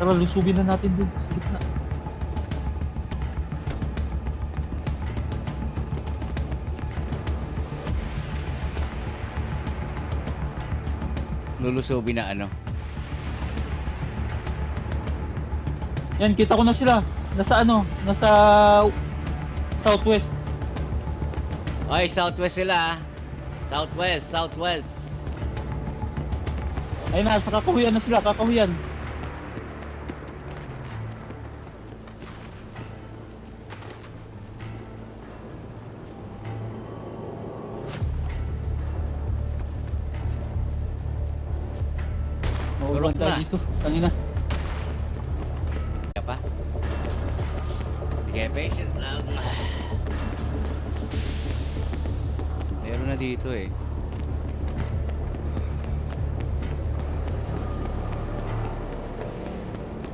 Tara, lusubin na natin dun sa gitna. Lulusubin na ano. Yan, kita ko na sila. Nasa ano? Nasa southwest. Ay, southwest sila. Southwest, southwest. Ayun na, sa kakahuyan na sila, kakahuyan. Maulan Turok na. tayo dito, kanina. Kaya pa? Sige, patient lang. Meron na dito eh.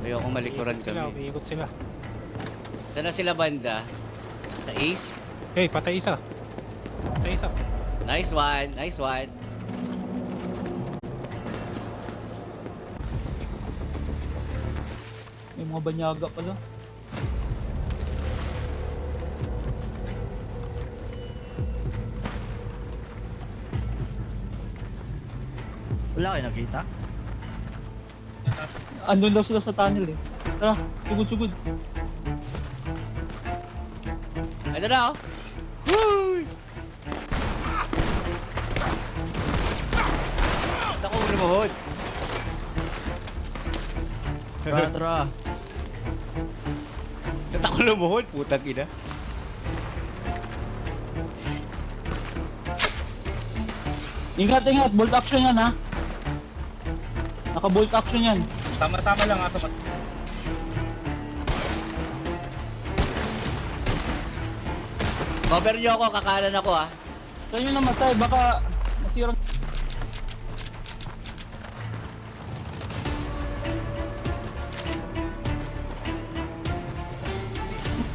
Ayoko malikuran Sila, kami. umiikot sila. Saan na sila banda? Sa east? Hey, patay isa. Patay isa. Nice one, nice one. May mga banyaga pala. Wala kayo nakita? Andun daw sila sa tunnel eh. Tara, sugod-sugod. Ito na oh. Woo! Ako lumuhod. Tara. Ako lumuhod, putang ina. Ingat, ingat. Bolt action yan ha. Naka-bolt action yan. Sama-sama lang ha sa Cover nyo ako, kakanan ako ah. Saan yun namatay? Baka masirang...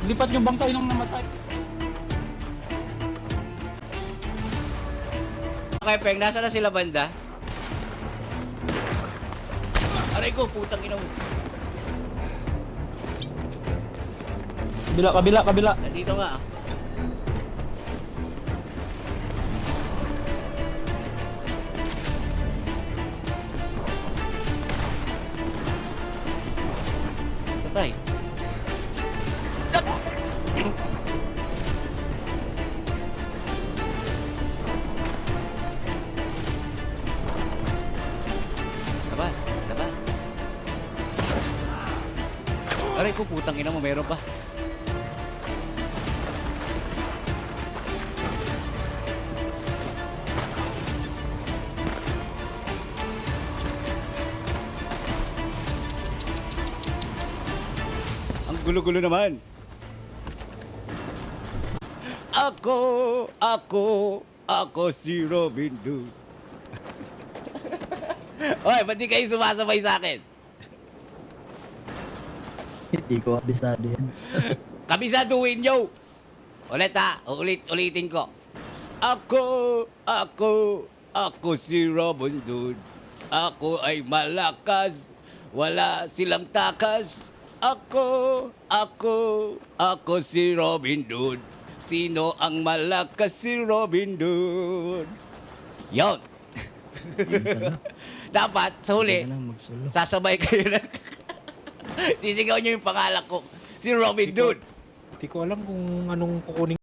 Lipat yung bangkay nung namatay. Okay, Peng, nasa na sila banda? Aray ko, putang ina mo. Kabila, kabila, kabila. Nandito nga ah. Patay. Labas, labas. Aray ko, putang ina mo, meron pa. Ang gulo-gulo naman. Ako si Robin Hood. Hoy, ba't di kayo sumasabay sa akin? Hindi ko abisado yan. Kabisaduhin nyo! Ulit ha, ulitin ko. Ako si Robin Hood. Ako ay malakas, wala silang takas. Ako si Robin Hood. Sino ang malakas? Si Robin Hood. Yon. Dapat, sa huli, Hindi ka lang magsulo. sasabay kayo na. Sisigaw nyo yung pangalan ko. Si Robin Hood. Hindi ko alam kung anong kukunin